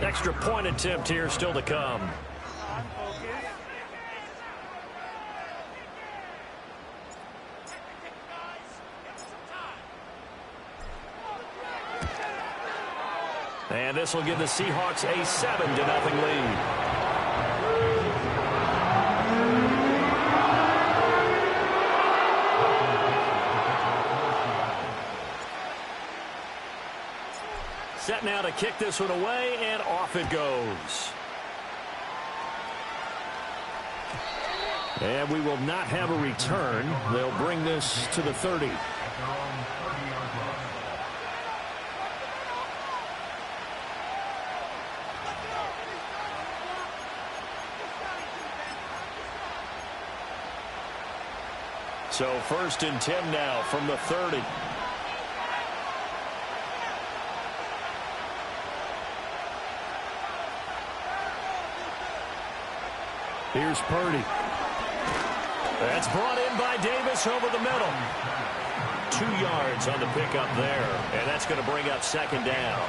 Extra point attempt here still to come. And this will give the Seahawks a 7-0 lead. Set now to kick this one away, and off it goes. And we will not have a return. They'll bring this to the 30. So 1st and 10 now from the 30. Here's Purdy. That's brought in by Davis over the middle. 2 yards on the pickup there, and that's going to bring up 2nd down.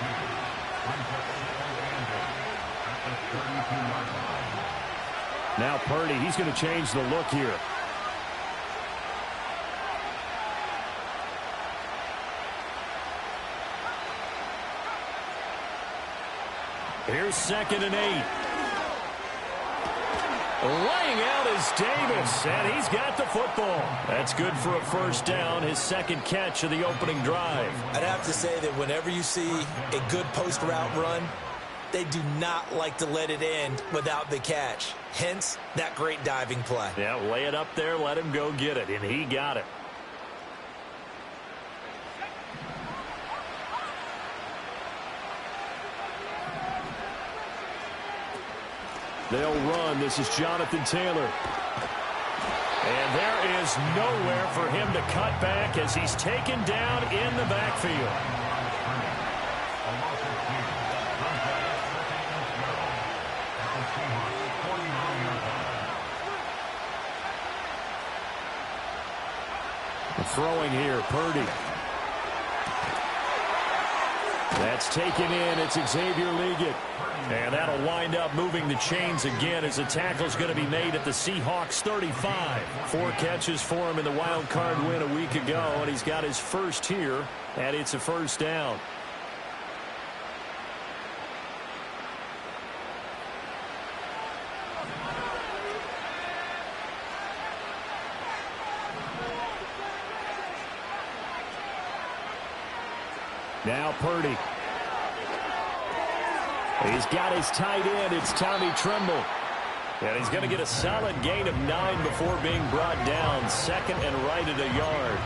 Now Purdy, he's going to change the look here. Here's 2nd and 8. Laying out is Davis, and he's got the football. That's good for a 1st down, his 2nd catch of the opening drive. I'd have to say that whenever you see a good post-route run, they do not like to let it end without the catch. Hence, that great diving play. Yeah, lay it up there, let him go get it, and he got it. They'll run. This is Jonathan Taylor. And there is nowhere for him to cut back as he's taken down in the backfield. Throwing here, Purdy. That's taken in. It's Xavier Legate. And that'll wind up moving the chains again as the tackle's going to be made at the Seahawks 35. 4 catches for him in the wild card win a week ago, and he's got his first here, and it's a 1st down. Now Purdy. He's got his tight end. It's Tommy Tremble. And he's going to get a solid gain of 9 before being brought down. 2nd and right at a yard.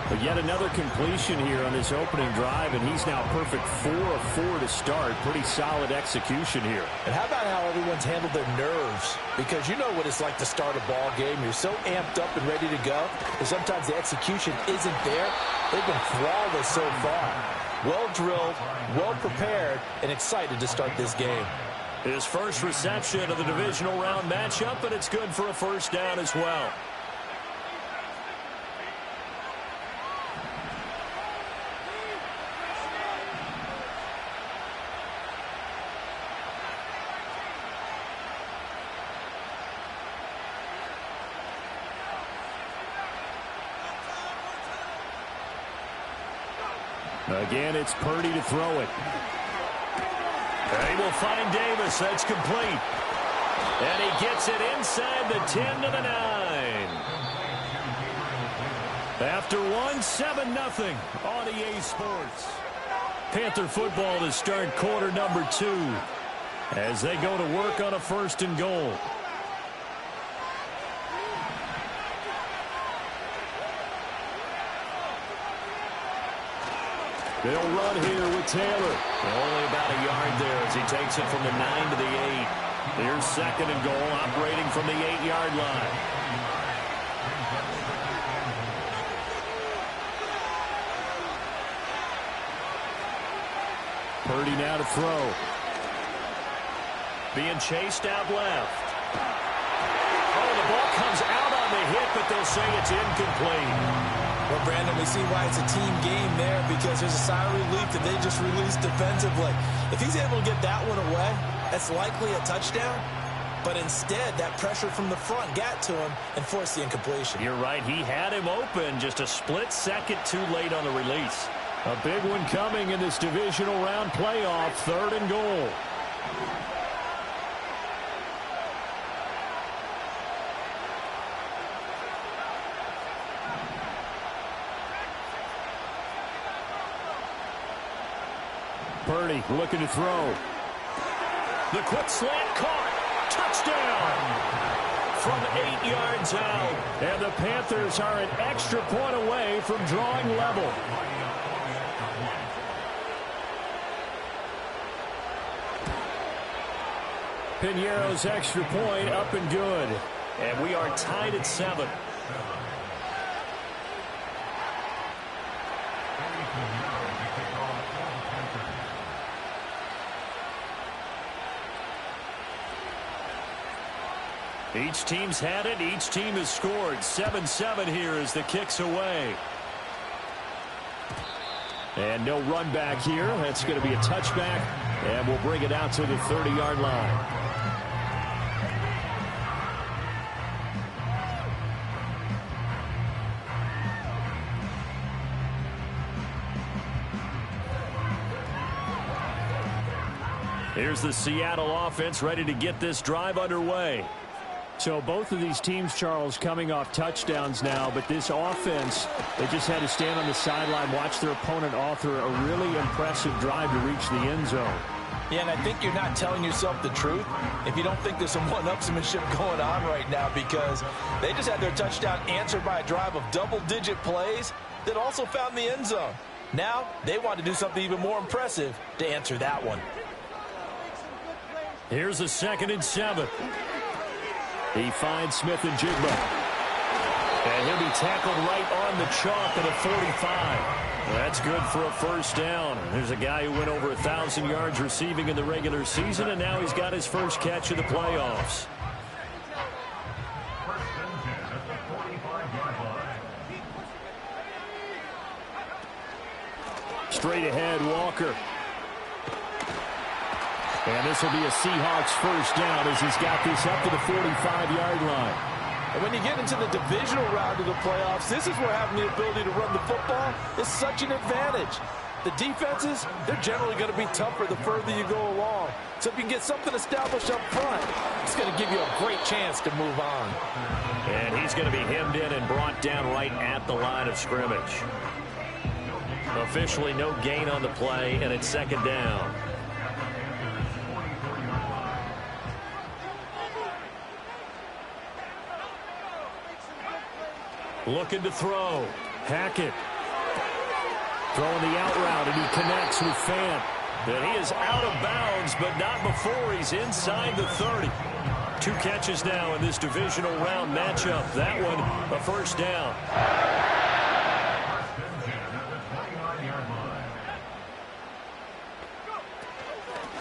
But yet another completion here on this opening drive, and he's now perfect 4 of 4 to start. Pretty solid execution here. And how about how everyone's handled their nerves? Because you know what it's like to start a ball game. You're so amped up and ready to go, and sometimes the execution isn't there. They've been flawless so far. Well drilled, well prepared, and excited to start this game. His first reception of the divisional round matchup, and it's good for a 1st down as well. Again, it's Purdy to throw it. They will find Davis. That's complete. And he gets it inside the 10 to the 9. After 1, 7-0 on EA Sports. Panther football to start quarter number 2 as they go to work on a 1st and goal. They'll run here with Taylor. Only about a yard there as he takes it from the 9 to the 8. Here's 2nd and goal, operating from the 8-yard line. Purdy now to throw. Being chased out left. Oh, the ball comes out on the hit, but they'll say it's incomplete. Well, Brandon, we see why it's a team game there, because there's a sigh of relief that they just released defensively. If he's able to get that one away, that's likely a touchdown. But instead, that pressure from the front got to him and forced the incompletion. You're right. He had him open, just a split second too late on the release. A big one coming in this divisional round playoff, 3rd and goal. Purdy looking to throw. The quick slant caught. Touchdown! From 8 yards out. And the Panthers are an extra point away from drawing level. Piñeiro's extra point up and good. And we are tied at 7. Each team's had it. Each team has scored. 7-7 here as the kick's away. And no run back here. That's going to be a touchback. And we'll bring it out to the 30-yard line. Here's the Seattle offense ready to get this drive underway. So both of these teams, Charles, coming off touchdowns now, but this offense, they just had to stand on the sideline, watch their opponent author a really impressive drive to reach the end zone. Yeah, and I think you're not telling yourself the truth if you don't think there's some one-upsmanship going on right now, because they just had their touchdown answered by a drive of double-digit plays that also found the end zone. Now they want to do something even more impressive to answer that one. Here's a 2nd and 7. He finds Smith and Jigba. And he'll be tackled right on the chalk at a 45. That's good for a first down. There's a guy who went over 1,000 yards receiving in the regular season, and now he's got his first catch of the playoffs. Straight ahead, Walker. And this will be a Seahawks first down as he's got this up to the 45-yard line. And when you get into the divisional round of the playoffs, this is where having the ability to run the football is such an advantage. The defenses, they're generally going to be tougher the further you go along. So if you can get something established up front, it's going to give you a great chance to move on. And he's going to be hemmed in and brought down right at the line of scrimmage. Officially no gain on the play, and it's 2nd down. Looking to throw. Hackett. Throwing the out route, and he connects with Fant. And he is out of bounds, but not before he's inside the 30. 2 catches now in this divisional round matchup. That one, a first down.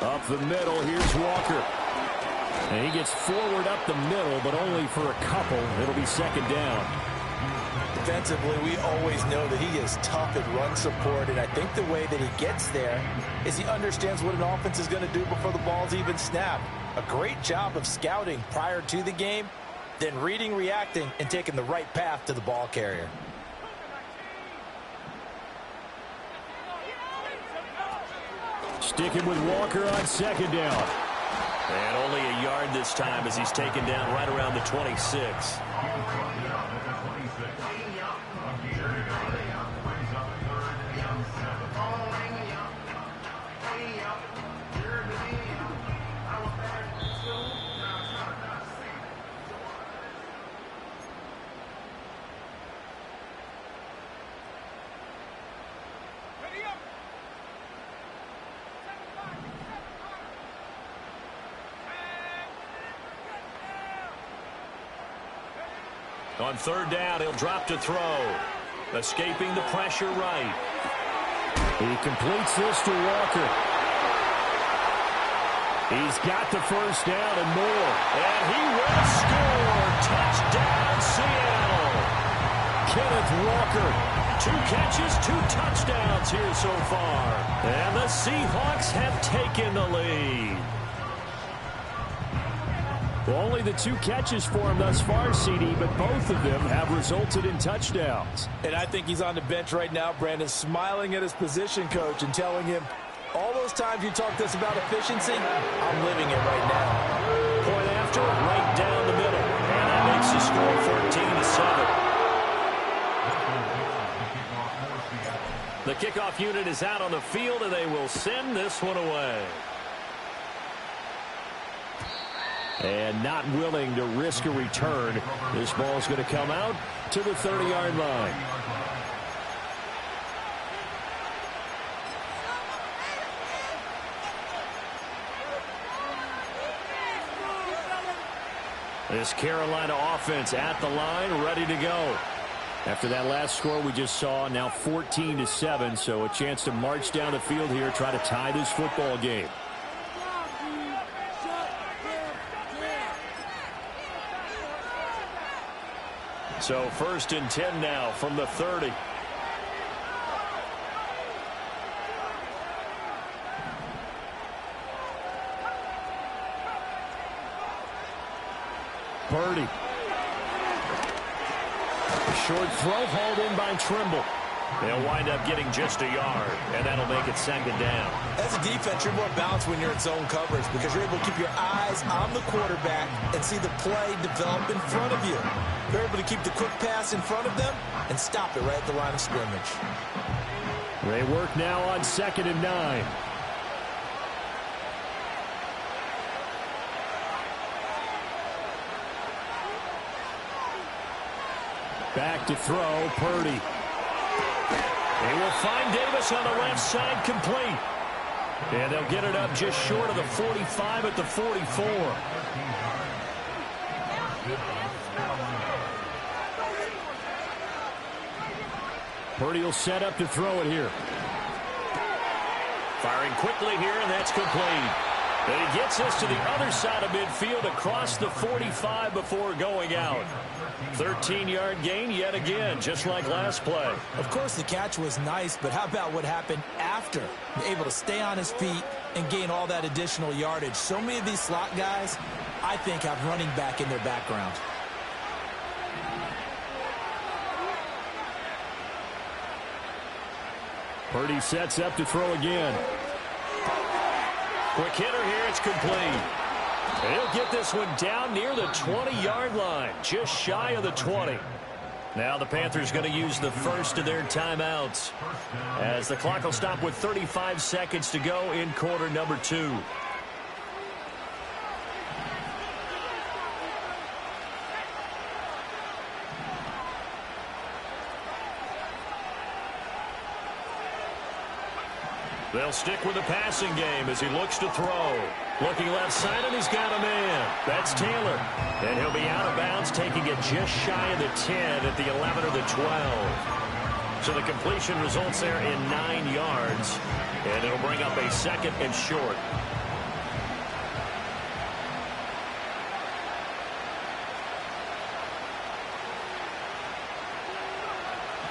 Up the middle, here's Walker. And he gets forward up the middle, but only for a couple. It'll be 2nd down. Defensively, we always know that he is tough at run support, and I think the way that he gets there is he understands what an offense is going to do before the ball's even snapped. A great job of scouting prior to the game, then reading, reacting, and taking the right path to the ball carrier. Sticking with Walker on 2nd down. And only a yard this time as he's taken down right around the 26. On 3rd down, he'll drop to throw. Escaping the pressure right. He completes this to Walker. He's got the first down and more. And he will score. Touchdown, Seattle. Kenneth Walker. 2 catches, 2 touchdowns here so far. And the Seahawks have taken the lead. Well, only the 2 catches for him thus far, CD, but both of them have resulted in touchdowns. And I think he's on the bench right now, Brandon, smiling at his position coach and telling him, all those times you talked to us about efficiency, I'm living it right now. Point after, right down the middle. And that makes the score 14-7. The kickoff unit is out on the field, and they will send this one away. And not willing to risk a return. This ball's going to come out to the 30-yard line. This Carolina offense at the line, ready to go. After that last score we just saw, now 14-7, so a chance to march down the field here, try to tie this football game. So 1st and 10 now from the 30. Purdy. Short throw hauled in by Trimble. They'll wind up getting just a yard, and that'll make it 2nd down. As a defense, you're more balanced when you're in zone coverage because you're able to keep your eyes on the quarterback and see the play develop in front of you. You're able to keep the quick pass in front of them and stop it right at the line of scrimmage. They work now on 2nd and 9. Back to throw, Purdy. They will find Davis on the left side, complete. And they'll get it up just short of the 45 at the 44. Purdy will set up to throw it here. Firing quickly here, and that's complete. And he gets us to the other side of midfield across the 45 before going out. 13-yard gain yet again, just like last play. Of course, the catch was nice, but how about what happened after? Able to stay on his feet and gain all that additional yardage. So many of these slot guys, I think, have running back in their background. Purdy sets up to throw again. Quick hitter here, it's complete. And he'll get this one down near the 20-yard line, just shy of the 20. Now the Panthers going to use the first of their timeouts as the clock will stop with 35 seconds to go in quarter number 2. They'll stick with the passing game as he looks to throw. Looking left side, and he's got a man. That's Taylor. And he'll be out of bounds, taking it just shy of the 10 at the 11 or the 12. So the completion results there in 9 yards. And it'll bring up a 2nd and short.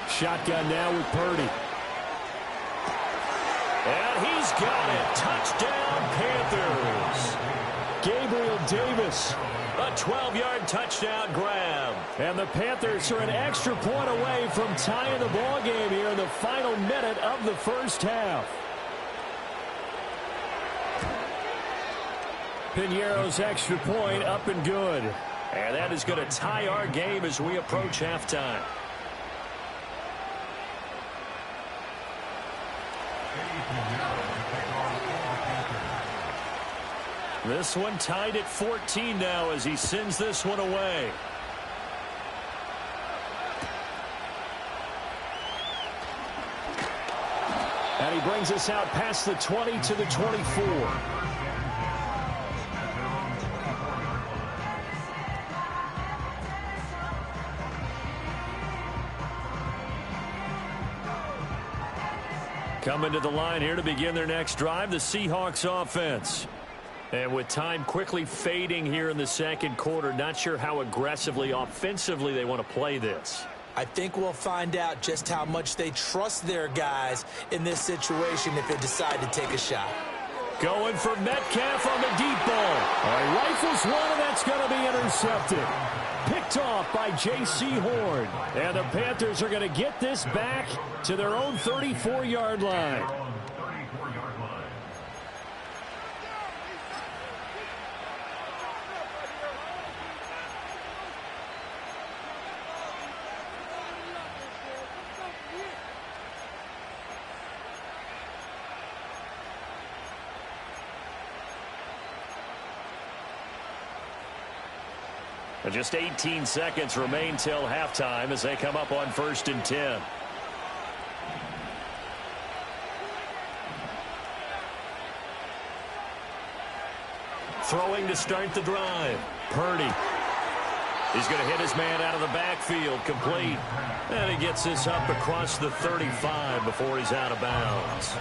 Shotgun now with Purdy. And he's got it. Touchdown, Panthers. Gabriel Davis, a 12-yard touchdown grab. And the Panthers are an extra point away from tying the ball game here in the final minute of the first half. Piñeiro's extra point up and good. And that is going to tie our game as we approach halftime. This one tied at 14 now as he sends this one away. And he brings us out past the 20 to the 24. Coming to the line here to begin their next drive, the Seahawks offense. And with time quickly fading here in the second quarter, not sure how aggressively, offensively they want to play this. I think we'll find out just how much they trust their guys in this situation if they decide to take a shot. Going for Metcalf on the deep ball. He rifles one, and that's going to be intercepted. Picked off by J.C. Horn. And the Panthers are going to get this back to their own 34-yard line. Just 18 seconds remain till halftime as they come up on 1st and 10. Throwing to start the drive. Purdy. He's going to hit his man out of the backfield. Complete. And he gets this up across the 35 before he's out of bounds.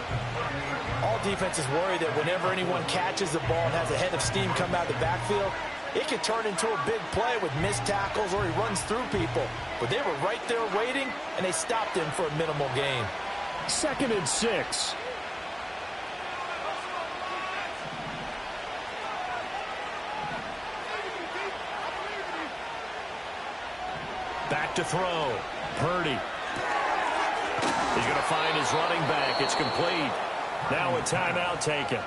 All defenses worry that whenever anyone catches the ball and has a head of steam come out of the backfield, it could turn into a big play with missed tackles or he runs through people. But they were right there waiting, and they stopped him for a minimal gain. 2nd and 6. Back to throw. Purdy. He's going to find his running back. It's complete. Now a timeout taken.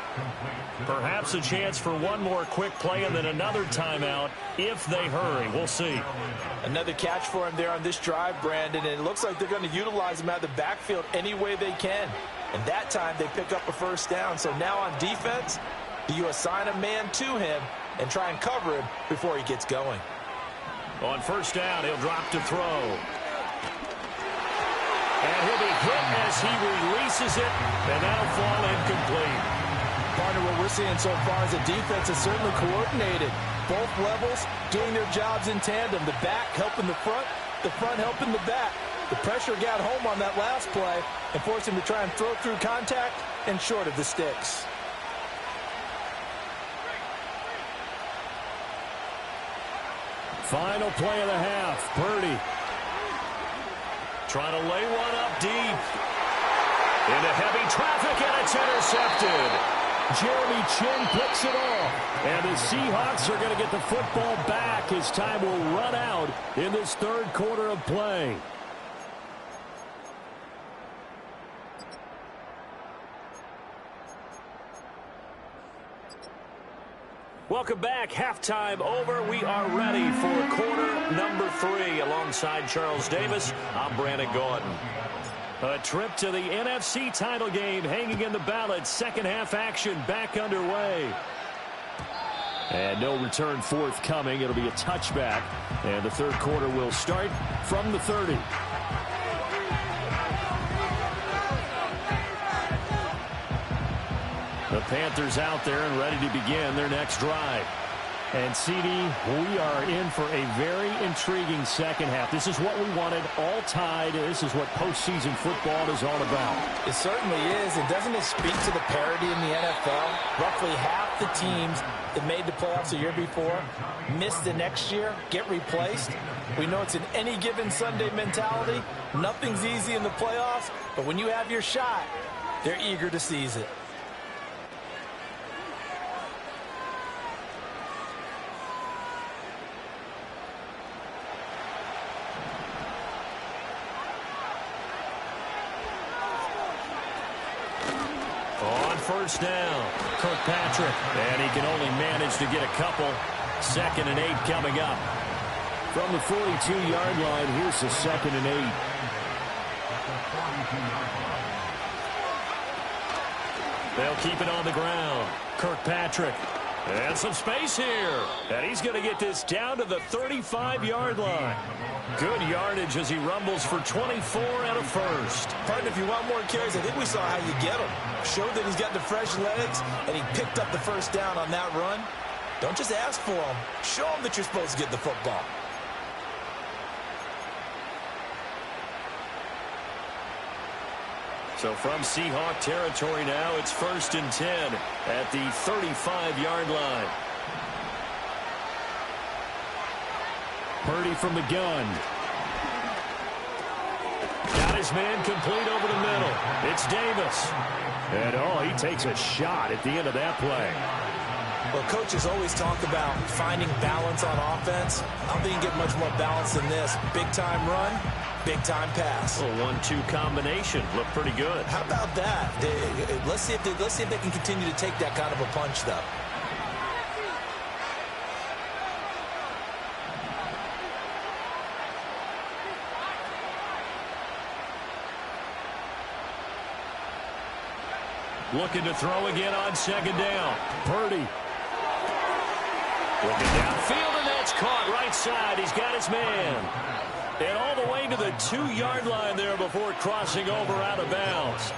Perhaps a chance for one more quick play and then another timeout if they hurry. We'll see. Another catch for him there on this drive, Brandon, and it looks like they're going to utilize him out of the backfield any way they can. And that time they pick up a first down. So now on defense, do you assign a man to him and try and cover him before he gets going? On 1st down, he'll drop to throw. And he'll be hit as he releases it, and that'll fall incomplete. Partner, what we're seeing so far is the defense is certainly coordinated. Both levels doing their jobs in tandem. The back helping the front helping the back. The pressure got home on that last play and forced him to try and throw through contact and short of the sticks. Final play of the half. Purdy trying to lay one up deep. Into heavy traffic, and it's intercepted. Jeremy Chin picks it off. And the Seahawks are going to get the football back as time will run out in this 3rd quarter of play. Welcome back. Halftime over. We are ready for quarter number 3. Alongside Charles Davis, I'm Brandon Gordon. A trip to the NFC title game hanging in the balance. Second half action back underway. And no return forthcoming. It'll be a touchback. And the 3rd quarter will start from the 30. The Panthers out there and ready to begin their next drive. And, CD, we are in for a very intriguing second half. This is what we wanted, all tied. This is what postseason football is all about. It certainly is. And doesn't it speak to the parity in the NFL? Roughly half the teams that made the playoffs the year before miss the next year, get replaced. We know it's an any given Sunday mentality. Nothing's easy in the playoffs, but when you have your shot, they're eager to seize it. First down, Kirkpatrick, and he can only manage to get a couple. 2nd and 8 coming up. From the 42-yard line, here's the 2nd and 8. They'll keep it on the ground. Kirkpatrick, and some space here. And he's going to get this down to the 35-yard line. Good yardage as he rumbles for 24 and a first. Partner, if you want more carries, I think we saw how you get him. Showed that he's got the fresh legs, and he picked up the first down on that run. Don't just ask for him. Show him that you're supposed to get the football. So from Seahawk territory now, it's 1st and 10 at the 35-yard line. Purdy from the gun. his man complete over the middle. It's Davis. And, he takes a shot at the end of that play. Well, coaches always talk about finding balance on offense. I don't think you get much more balance than this. Big-time run, big-time pass. A 1-2 combination. Looked pretty good. How about that? Let's see if they can continue to take that kind of a punch, though. Looking to throw again on second down. Purdy. Looking downfield, and that's caught right side. He's got his man. And all the way to the 2-yard line there before crossing over out of bounds.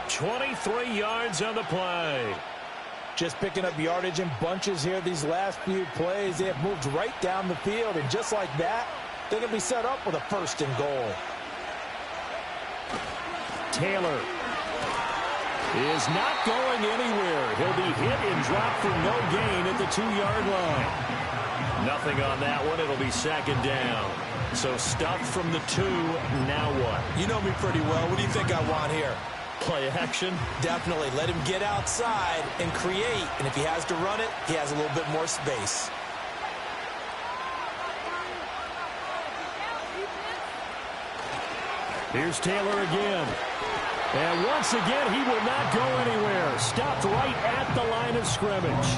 23 yards on the play. Just picking up yardage in bunches here these last few plays. They have moved right down the field, and just like that, they're going to be set up with a 1st and goal. Taylor is not going anywhere. He'll be hit and dropped for no gain at the 2-yard line. Nothing on that one. It'll be second down. So stuffed from the 2. Now what? You know me pretty well. What do you think I want here? Play action? Definitely. Let him get outside and create. And if he has to run it, he has a little bit more space. Here's Taylor again. And once again, he will not go anywhere. Stopped right at the line of scrimmage.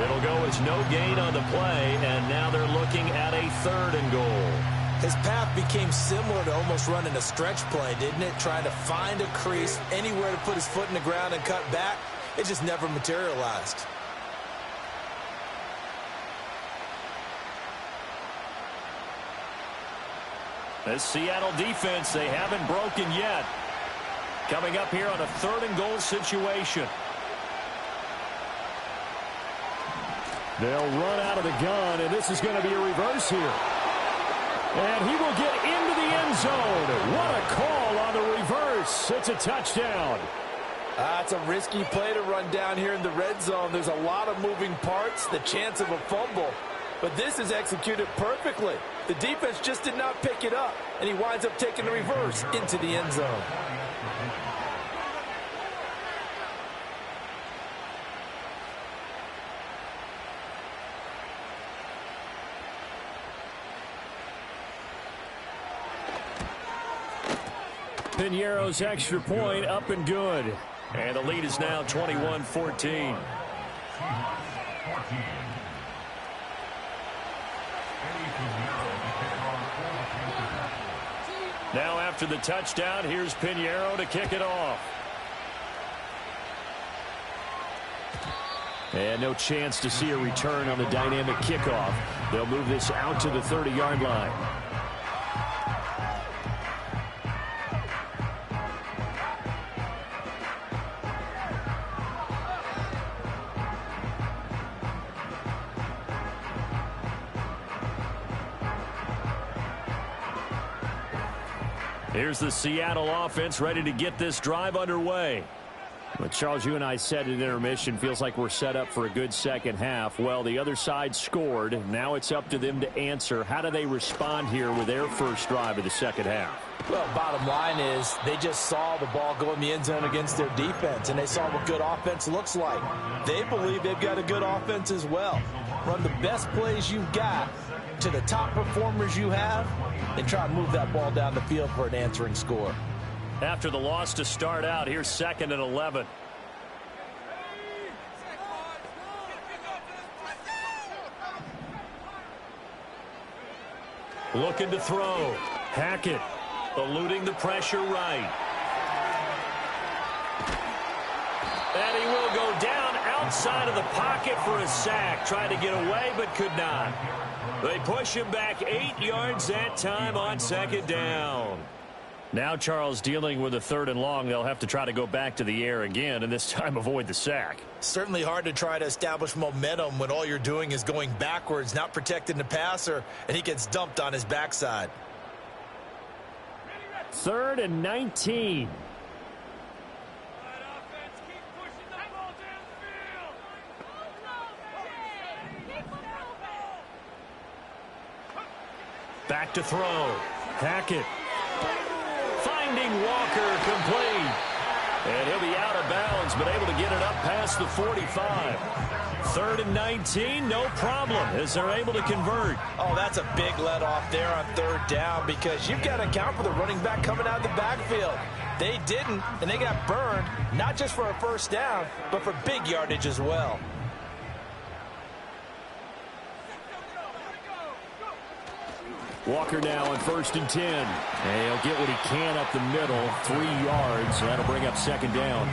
It'll go as no gain on the play, and now they're looking at a 3rd and goal. His path became similar to almost running a stretch play, didn't it? Trying to find a crease, anywhere to put his foot in the ground and cut back. It just never materialized. This Seattle defense, they haven't broken yet. Coming up here on a 3rd and goal situation. They'll run out of the gun, and this is going to be a reverse here. And he will get into the end zone. What a call on the reverse. It's a touchdown. It's a risky play to run down here in the red zone. There's a lot of moving parts, the chance of a fumble. But this is executed perfectly. The defense just did not pick it up, and he winds up taking the reverse into the end zone. Piñeiro's extra point up and good. And the lead is now 21-14. Now after the touchdown, here's Piñeiro to kick it off. And no chance to see a return on the dynamic kickoff. They'll move this out to the 30-yard line. Here's the Seattle offense ready to get this drive underway. But Charles, you and I said at intermission, feels like we're set up for a good second half. Well, the other side scored. Now it's up to them to answer. How do they respond here with their first drive of the second half? Well, bottom line is they just saw the ball go in the end zone against their defense, and they saw what good offense looks like. They believe they've got a good offense as well. Run the best plays you've got to the top performers you have and try and move that ball down the field for an answering score. After the loss to start out, here's 2nd and 11. Looking to throw. Hackett eluding the pressure right. And he will go down outside of the pocket for a sack. Tried to get away but could not. They push him back 8 yards that time on second down. Now Charles dealing with a 3rd and long. They'll have to try to go back to the air again and this time avoid the sack. Certainly hard to try to establish momentum when all you're doing is going backwards, not protecting the passer, and he gets dumped on his backside. 3rd and 19. Back to throw. Hackett finding Walker, complete. And he'll be out of bounds, but able to get it up past the 45. 3rd and 19, no problem, as they're able to convert. Oh, that's a big let off there on 3rd down, because you've got to account for the running back coming out of the backfield. They didn't, and they got burned, not just for a 1st down, but for big yardage as well. Walker now on 1st and 10. And he'll get what he can up the middle, 3 yards. That'll bring up 2nd down.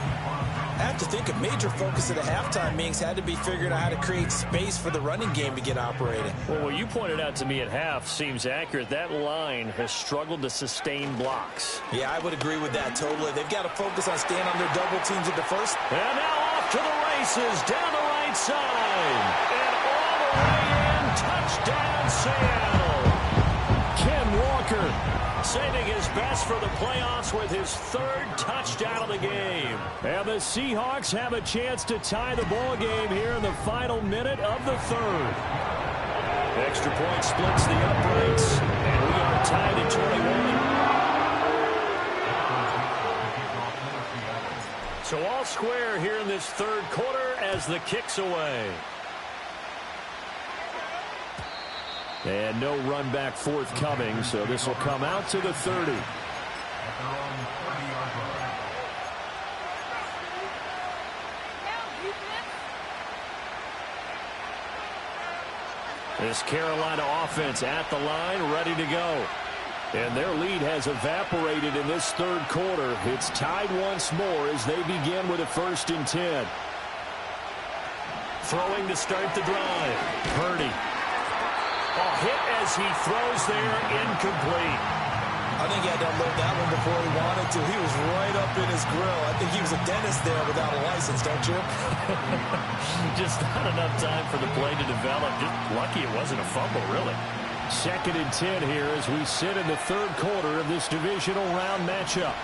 I have to think a major focus of the halftime meetings had to be figuring out how to create space for the running game to get operating. Well, what you pointed out to me at half seems accurate. That line has struggled to sustain blocks. Yeah, I would agree with that totally. They've got to focus on staying on their double teams at the first. And now off to the races, down the right side. And all the way in, touchdown Seattle. Ken Walker saving his best for the playoffs with his 3rd touchdown of the game. And the Seahawks have a chance to tie the ball game here in the final minute of the 3rd. Extra point splits the uprights, and we are tied at 21. So all square here in this 3rd quarter as the kick's away. And no run back forthcoming, so this will come out to the 30. This Carolina offense at the line, ready to go. And their lead has evaporated in this 3rd quarter. It's tied once more as they begin with a 1st and 10. Throwing to start the drive. Purdy. A hit as he throws there, incomplete. I think he had to unload that one before he wanted to. He was right up in his grill. I think he was a dentist there without a license, don't you? Just not enough time for the play to develop. Just lucky it wasn't a fumble, really. 2nd and 10 here as we sit in the 3rd quarter of this divisional round matchup.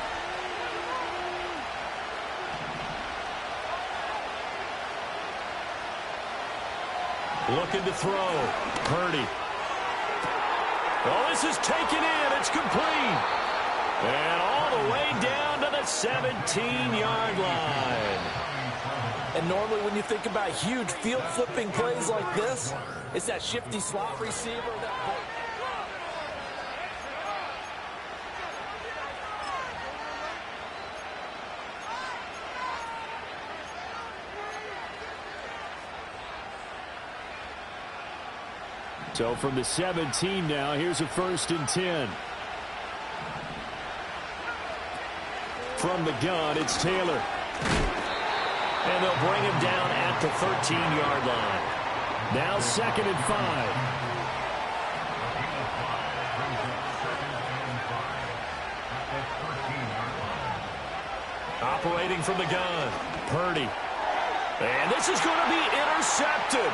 Looking to throw. Purdy. Oh, this is taken in. It's complete. And all the way down to the 17-yard line. And normally when you think about huge field-flipping plays like this, it's that shifty slot receiver. So from the 17 now, here's a 1st and 10. From the gun, it's Taylor. And they'll bring him down at the 13-yard line. Now 2nd and 5. Operating from the gun, Purdy. And this is going to be intercepted.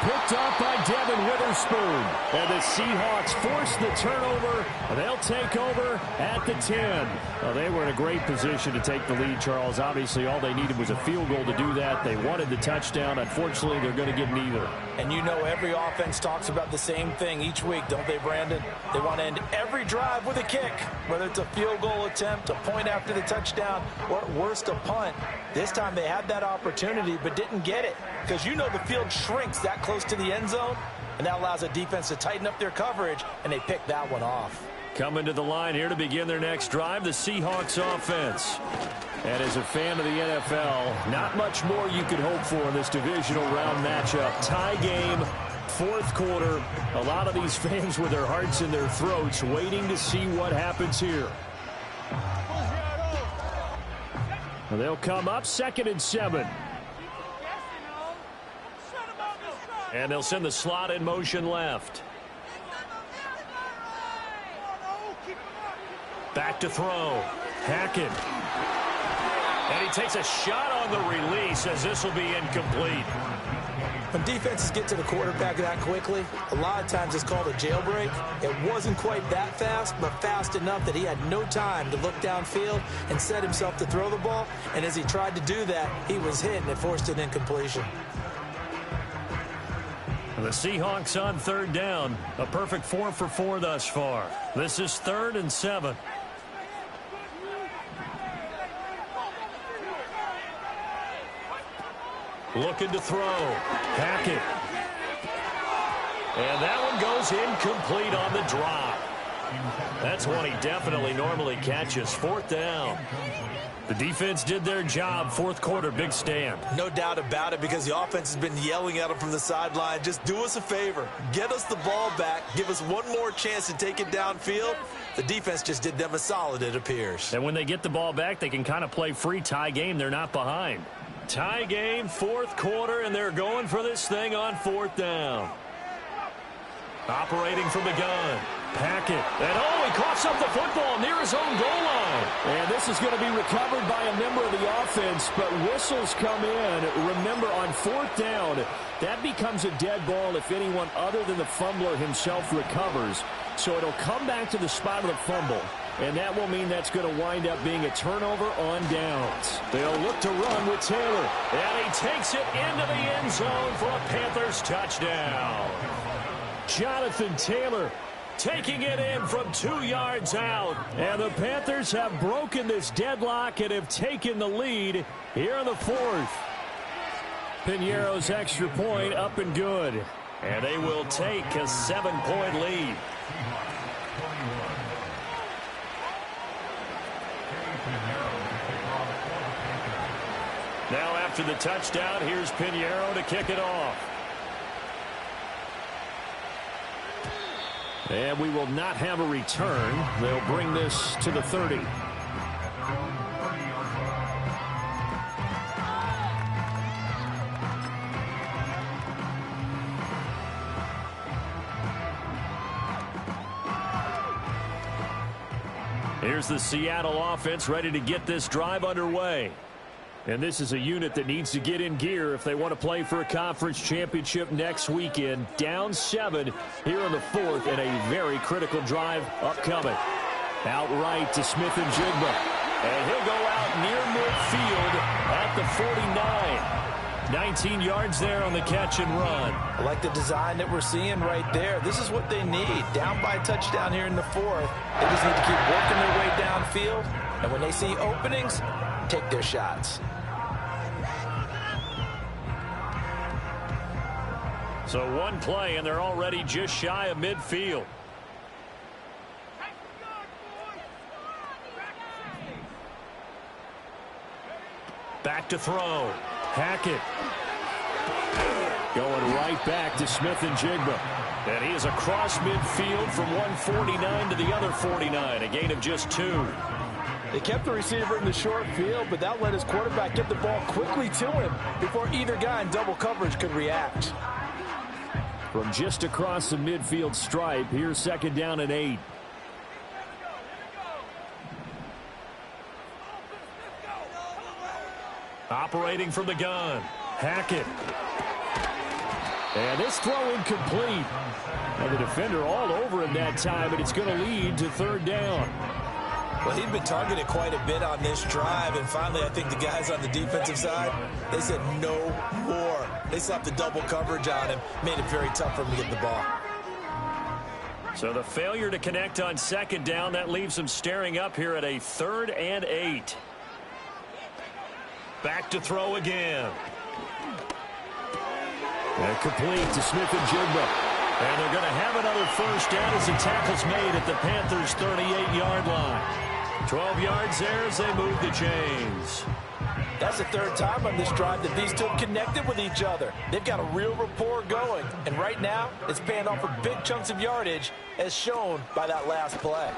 Picked up by Devin Witherspoon. And the Seahawks force the turnover. And they'll take over at the 10. Well, they were in a great position to take the lead, Charles. Obviously, all they needed was a field goal to do that. They wanted the touchdown. Unfortunately, they're going to get neither. And you know every offense talks about the same thing each week, don't they, Brandon? They want to end every drive with a kick, whether it's a field goal attempt, a point after the touchdown, or at worst, a punt. This time they had that opportunity but didn't get it, because you know the field shrinks that close to the end zone, and that allows a defense to tighten up their coverage, and they pick that one off. Coming to the line here to begin their next drive, the Seahawks offense. And as a fan of the NFL, not much more you could hope for in this divisional round matchup. Tie game, 4th quarter. A lot of these fans with their hearts in their throats waiting to see what happens here. Well, they'll come up 2nd and 7. And they'll send the slot in motion left. Back to throw. Hackett. And he takes a shot on the release as this will be incomplete. When defenses get to the quarterback that quickly, a lot of times it's called a jailbreak. It wasn't quite that fast, but fast enough that he had no time to look downfield and set himself to throw the ball. And as he tried to do that, he was hit and it forced an incompletion. The Seahawks on 3rd down. A perfect 4 for 4 thus far. This is 3rd and 7. Looking to throw. Hackett. And that one goes incomplete on the drop. That's one he definitely normally catches. 4th down. The defense did their job. 4th quarter, big stand. No doubt about it, because the offense has been yelling at him from the sideline. Just do us a favor. Get us the ball back. Give us one more chance to take it downfield. The defense just did them a solid, it appears. And when they get the ball back, they can kind of play free. Tie game, they're not behind. Tie game, 4th quarter, and they're going for this thing on 4th down. Operating from the gun. Hackett. And he coughs up the football near his own goal line. And this is going to be recovered by a member of the offense, but whistles come in. Remember, on 4th down, that becomes a dead ball if anyone other than the fumbler himself recovers. So it'll come back to the spot of the fumble, and that will mean that's going to wind up being a turnover on downs. They'll look to run with Taylor. And he takes it into the end zone for a Panthers touchdown. Jonathan Taylor taking it in from 2 yards out. And the Panthers have broken this deadlock and have taken the lead here in the 4th. Piñeiro's extra point up and good. And they will take a 7-point lead. Now after the touchdown, here's Piñeiro to kick it off. And we will not have a return. They'll bring this to the 30. Here's the Seattle offense ready to get this drive underway. And this is a unit that needs to get in gear if they want to play for a conference championship next weekend. Down 7 here in the 4th, and a very critical drive upcoming. Outright to Smith and Jigba. And he'll go out near midfield at the 49. 19 yards there on the catch and run. I like the design that we're seeing right there. This is what they need. Down by a touchdown here in the 4th. They just need to keep working their way downfield. And when they see openings, take their shots. So one play, and they're already just shy of midfield. Back to throw. Hackett. Going right back to Smith and Jigba. And he is across midfield from 149 to the other 49. A gain of just 2. They kept the receiver in the short field, but that let his quarterback get the ball quickly to him before either guy in double coverage could react. From just across the midfield stripe, here's 2nd down and 8. Operating from the gun. Hackett. And this throw incomplete. And the defender all over him that time, and it's going to lead to 3rd down. Well, he'd been targeted quite a bit on this drive, and finally I think the guys on the defensive side, they said no more. They slapped the double coverage on him, made it very tough for him to get the ball. So the failure to connect on 2nd down, that leaves them staring up here at a 3rd and 8. Back to throw again. And complete to Smith and Jigba. And they're going to have another 1st down as the tackle's made at the Panthers' 38-yard line. 12 yards there as they move the chains. That's the 3rd time on this drive that these two have connected with each other. They've got a real rapport going. And right now, it's paying off with big chunks of yardage, as shown by that last play.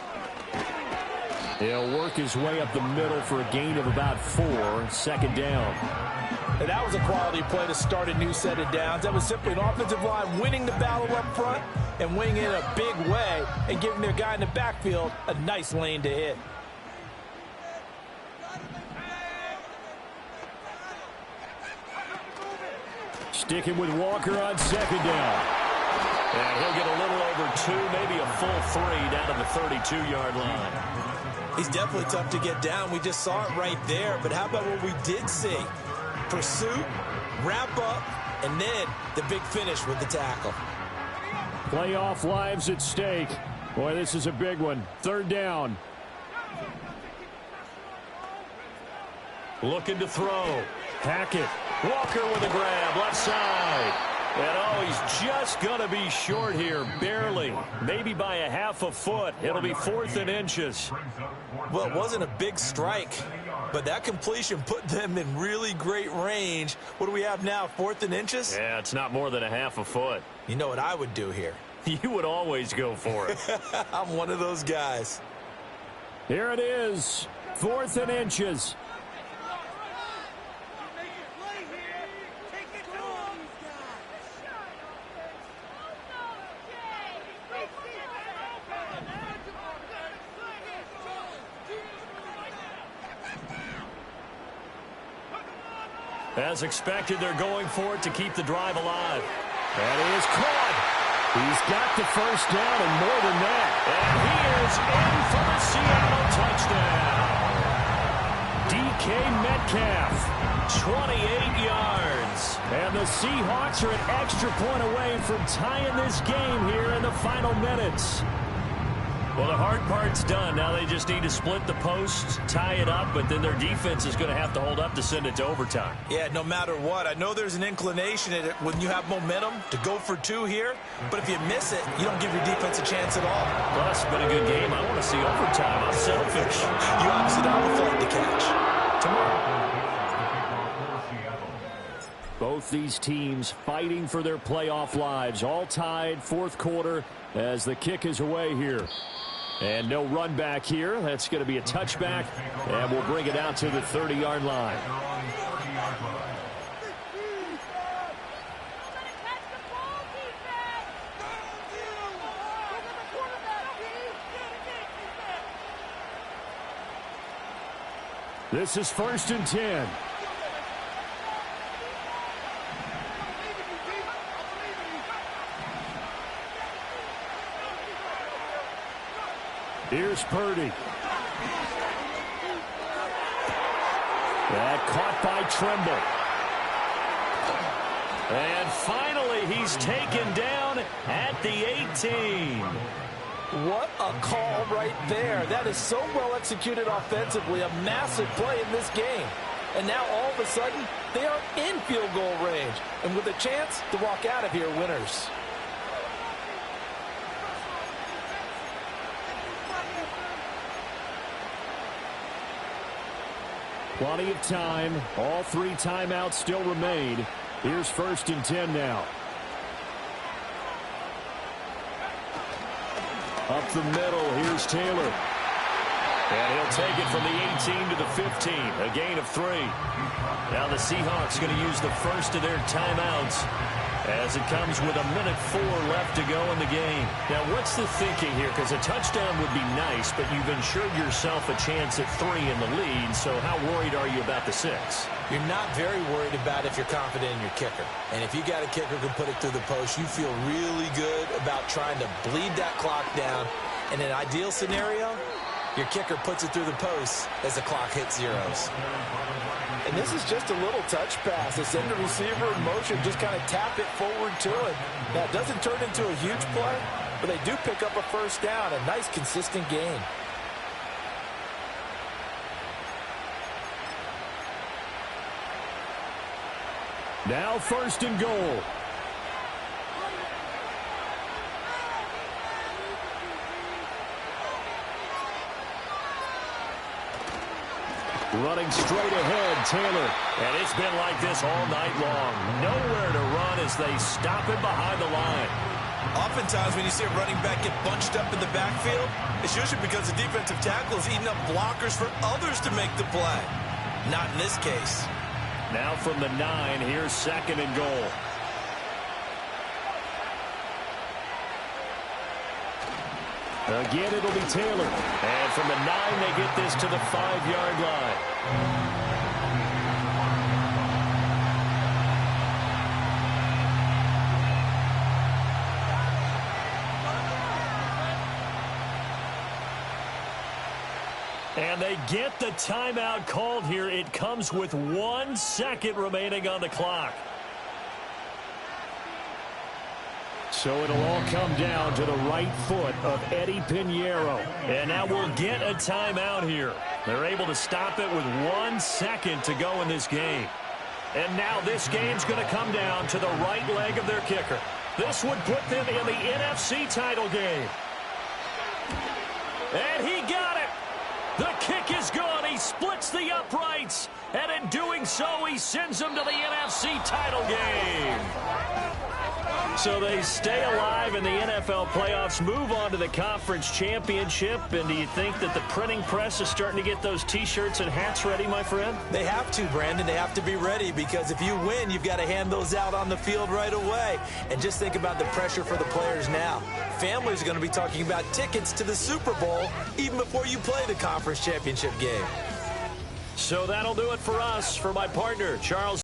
He'll work his way up the middle for a gain of about 4. 2nd down. And that was a quality play to start a new set of downs. That was simply an offensive line winning the battle up front and winning it in a big way and giving their guy in the backfield a nice lane to hit. Sticking with Walker on 2nd down. And he'll get a little over 2, maybe a full 3 down to the 32-yard line. He's definitely tough to get down. We just saw it right there. But how about what we did see? Pursuit, wrap up, and then the big finish with the tackle. Playoff lives at stake. Boy, this is a big one. 3rd down. Looking to throw. Hackett. Walker with a grab, left side. And, oh, he's just going to be short here, barely. Maybe by a half a foot. It'll be 4th and inches. Well, it wasn't a big strike, but that completion put them in really great range. What do we have now, 4th and inches? Yeah, it's not more than a half a foot. You know what I would do here? You would always go for it. I'm one of those guys. Here it is, 4th and inches. As expected, they're going for it to keep the drive alive. That is caught. He's got the first down and more than that. And he is in for the Seattle touchdown. DK Metcalf, 28 yards. And the Seahawks are an extra point away from tying this game here in the final minutes. Well, the hard part's done. Now they just need to split the posts, tie it up, but then their defense is going to have to hold up to send it to overtime. Yeah, no matter what. I know there's an inclination when you have momentum to go for 2 here, but if you miss it, you don't give your defense a chance at all. Plus, it's been a good game. I want to see overtime. I'm selfish. You obviously don't have a flight to catch. Tomorrow. Both these teams fighting for their playoff lives, all tied 4th quarter as the kick is away here. And no run back here. That's going to be a touchback, and we'll bring it out to the 30-yard line. This is 1st and 10. Here's Purdy. That caught by Trimble. And finally, he's taken down at the 18. What a call right there. That is so well executed offensively. A massive play in this game. And now all of a sudden, they are in field goal range. And with a chance to walk out of here winners. Plenty of time. All 3 timeouts still remain. Here's 1st and 10 now. Up the middle, here's Taylor. And he'll take it from the 18 to the 15, a gain of 3. Now the Seahawks going to use the first of their timeouts as it comes with 1:04 left to go in the game. Now, what's the thinking here? Because a touchdown would be nice, but you've ensured yourself a chance at 3 in the lead, so how worried are you about the 6? You're not very worried about if you're confident in your kicker. And if you got a kicker who can put it through the post, you feel really good about trying to bleed that clock down. In an ideal scenario, your kicker puts it through the post as the clock hits zeros. And this is just a little touch pass. They send the receiver in motion, just kind of tap it forward to him. Now, it doesn't turn into a huge play, but they do pick up a first down. A nice, consistent gain. Now 1st and goal. Running straight ahead, Taylor. And it's been like this all night long. Nowhere to run as they stop him behind the line. Oftentimes when you see a running back get bunched up in the backfield, it's usually because the defensive tackle is eating up blockers for others to make the play. Not in this case. Now from the 9, here's 2nd and goal. Again, it'll be Taylor. And from the 9, they get this to the 5-yard line. And they get the timeout called here. It comes with 1 second remaining on the clock. So it'll all come down to the right foot of Eddie Pinheiro. And now we'll get a timeout here. They're able to stop it with 1 second to go in this game. And now this game's going to come down to the right leg of their kicker. This would put them in the NFC title game. And he got it. The kick is good. He splits the uprights. And in doing so, he sends them to the NFC title game. So they stay alive in the NFL playoffs, move on to the conference championship. And do you think that the printing press is starting to get those T-shirts and hats ready, my friend? They have to, Brandon. They have to be ready because if you win, you've got to hand those out on the field right away. And just think about the pressure for the players now. Families are going to be talking about tickets to the Super Bowl even before you play the conference championship game. So that'll do it for us. For my partner, Charles